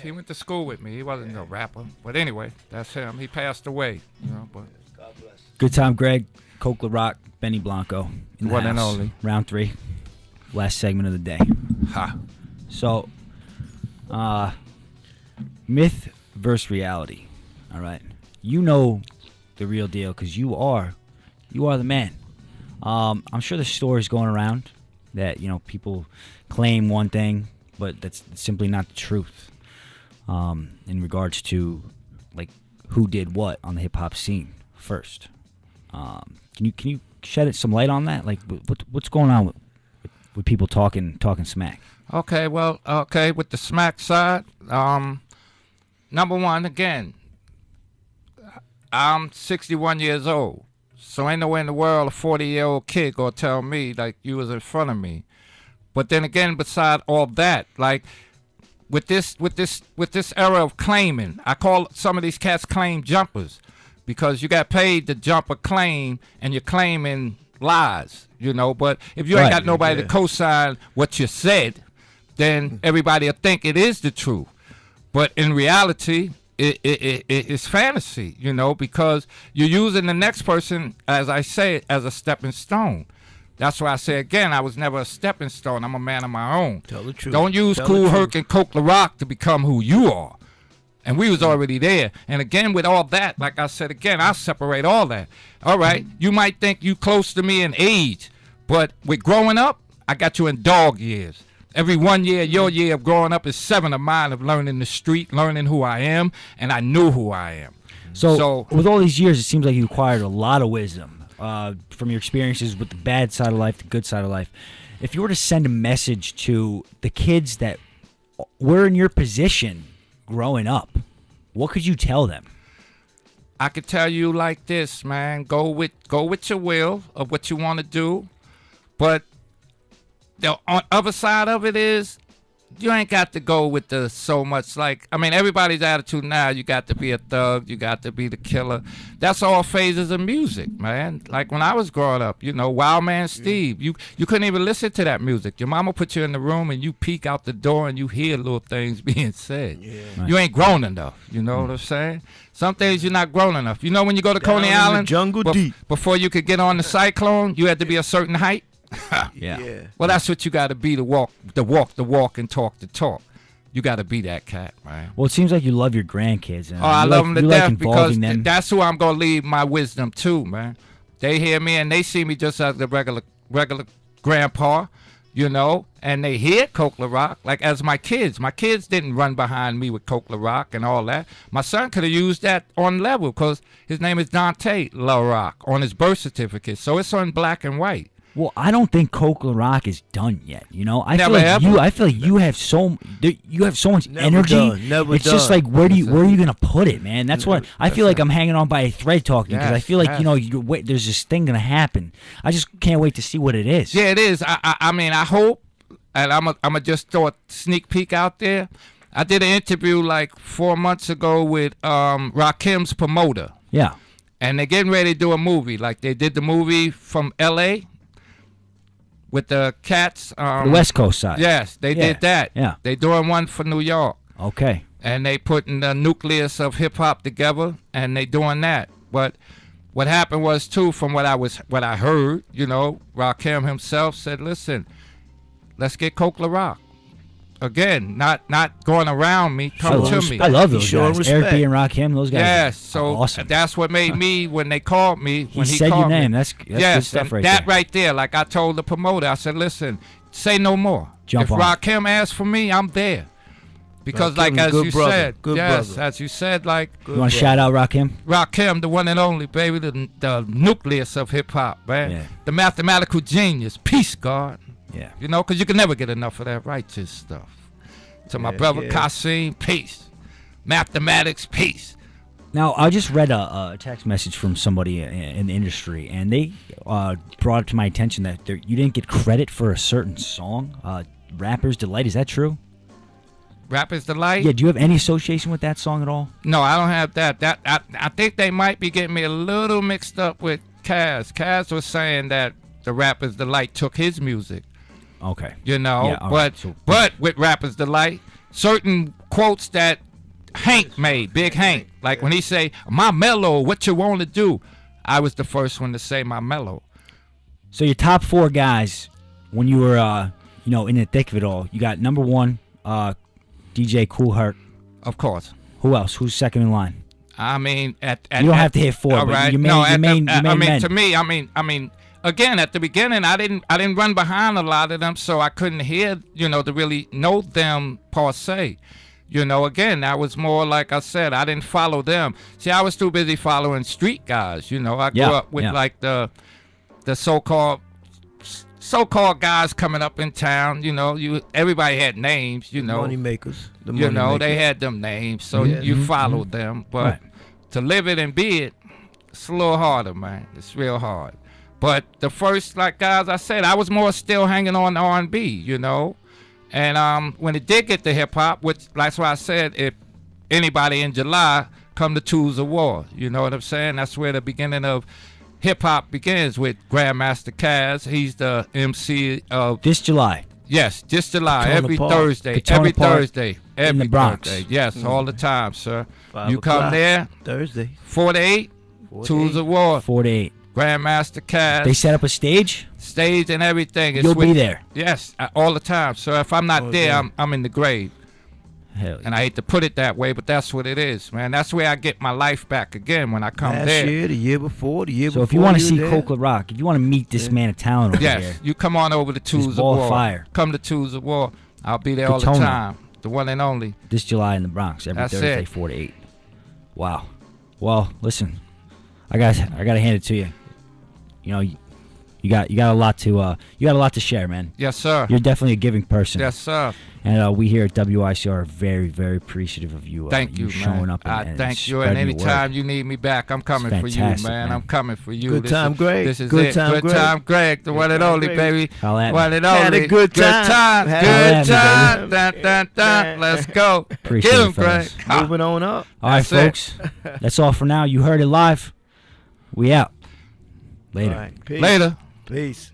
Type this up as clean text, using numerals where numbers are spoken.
He went to school with me. He wasn't a rapper, but anyway, that's him. He passed away, but Good time, Greg. Coke Rock, Benny Blanco. In the One and house. only. Round 3. Last segment of the day. ha. So, myth versus reality. All right. You know the real deal because you are the man. I'm sure there's stories going around that, people claim one thing, but that's simply not the truth. In regards to, like, who did what on the hip-hop scene first. Can you shed some light on that? Like, what's going on with people talking smack? Okay, with the smack side, number one, again, I'm 61 years old, so ain't no way in the world a 40-year-old kid gonna tell me like you was in front of me. But then again, beside all that, like with this era of claiming, I call some of these cats claim jumpers because you got paid to jump a claim and you're claiming lies, But if you ain't got nobody to co-sign what you said, then everybody will think it is the truth. But in reality, it's fantasy, because you're using the next person, as I say, as a stepping stone. That's why I say again, I was never a stepping stone. I'm a man of my own. Tell the truth. Don't use Kool Herc and Coke LaRock to become who you are. And we was already there. And again, with all that, like I said again, I separate all that. All right, you might think you close to me in age, but with growing up, I got you in dog years. Every 1 year, your year of growing up is 7 of mine of learning the street, learning who I am, and I knew who I am. So with all these years, it seems like you acquired a lot of wisdom from your experiences with the bad side of life, the good side of life. If you were to send a message to the kids that were in your position growing up, what could you tell them? I could tell you like this, man. Go with your will of what you want to do, but the other side of it is you ain't got to go with the so much everybody's attitude now, you got to be a thug, you got to be the killer. That's all phases of music, man. Like when I was growing up, Wild Man Steve, you couldn't even listen to that music. Your mama put you in the room and you peek out the door and you hear little things being said. Yeah. Right. You ain't grown enough, you know what I'm saying? Some things you're not grown enough. When you go to Coney Island, jungle deep. Before you could get on the Cyclone, you had to be a certain height. Yeah. Well, that's what you got to be to walk the walk and talk the talk. You got to be that cat, man. Well, it seems like you love your grandkids. And I love them to death because them. That's who I'm going to leave my wisdom to, man. They hear me and they see me just as the regular grandpa, and they hear Coke LaRock like as my kids. My kids didn't run behind me with Coke LaRock and all that. My son could have used that on level because his name is Dante LaRock on his birth certificate, so it's on black and white. Well, I don't think Coke LaRock is done yet. I feel like you have so much energy. Never it's done. Just like where are you gonna put it, man? That's what I feel like. I'm hanging on by a thread talking because I feel like there's this thing gonna happen. I just can't wait to see what it is. Yeah, it is. I hope, and I'm just throw a sneak peek out there. I did an interview like 4 months ago with Rakim's promoter. Yeah, and they're getting ready to do a movie. Like they did the movie from L.A. with the cats. The West Coast side. Yes, they did that. Yeah. They doing one for New York. Okay. And they putting the nucleus of hip hop together, and they doing that. But what happened was too, from what I heard, Rakim himself said, "Listen, let's get Coke LaRock." Again, not going around me, come to me. I love those guys. Respect. Eric B and Rakim, those guys. Yes, so awesome. That's what made me when they called me. He said your name. That's good stuff right there. That right there, like I told the promoter, I said, listen, say no more. If Rakim asks for me, I'm there. Because Rakim's as you brother. said, Good yes, brother. as you said, like you want to shout out Rakim? Rakim, the one and only, baby, the nucleus of hip hop, man. Yeah. The mathematical genius, peace God. Yeah. Because you can never get enough of that righteous stuff. To my brother Carlson, peace. Mathematics, peace. Now, I just read a text message from somebody in the industry, and they brought it to my attention that you didn't get credit for a certain song, Rapper's Delight. Is that true? Rapper's Delight? Yeah, do you have any association with that song at all? No, I don't have that. I think they might be getting me a little mixed up with Kaz. Kaz was saying that the Rapper's Delight took his music. Okay. But with Rapper's Delight, certain quotes that Hank made, Big Hank. Like when he say, "My mellow, what you want to do?" I was the first one to say my mellow. So your top 4 guys when you were, in the thick of it all. You got number 1, DJ Kool Herc. Of course. Who else? Who's second in line? I mean, you don't have to hit 4, all but right. your main men. To me, I mean, again, at the beginning, I didn't run behind a lot of them, so I couldn't hear, to really know them per se. Again, that was more like I said, I didn't follow them. See, I was too busy following street guys. I grew up with like the so-called guys coming up in town. Everybody had names. Money makers. They had them names, so you followed them. But to live it and be it, it's a little harder, man. It's real hard. But the first guys I said, I was more still hanging on R&B, And when it did get to hip hop, which that's why I said, if anybody in July come to Tools of War, you know what I'm saying? That's where the beginning of hip hop begins with Grandmaster Caz. He's the MC of this July. Yes, this July. Katona Every Park. Thursday. Katona Every Park Thursday. in Every the Bronx. Thursday. Yes, all the time, sir. 5 You come o'clock. there, Thursday. 4 to 8, 4 to Tools 8. of War, 4 to 8. Grandmaster Caz. They set up a stage. Stage and everything. It's You'll be with- there. Yes, all the time. So if I'm not Oh, there, yeah. I'm in the grave. Hell yeah. And I hate to put it that way, but that's what it is, man. That's where I get my life back again when I come Last there. year, the year before, the year So before. if you want to were see there. Coke Rock, if you want to meet this man of talent over Yes, here, you come on over to Tools of ball of War. fire. Come to Tools of War. I'll be there all the Katona. time. The one and only. this July in the Bronx, every That's Thursday, it. 4 to 8. Wow. Well, listen, I got to hand it to you. You got a lot to share, man. Yes, sir. You're definitely a giving person. Yes, sir. And we here at WICR are very, very appreciative of you. Thank you, showing man. up. And thank you. spreading And your anytime word. you need me back, I'm coming for you, fantastic, man. man. I'm coming for you. Good This time, is- Greg. This is Good it. time, Good Greg. time, Greg. The one and Good time, only, Greg. baby. Holla at One me. and Had a only. good time. Good Had a time. good Dun, dun, dun. Let's go. Appreciate Get it, him, Greg. fellas. Moving on up. All right, That's it. folks. That's all for now. You heard it live. We out. Later. All right. Peace. Later. Peace.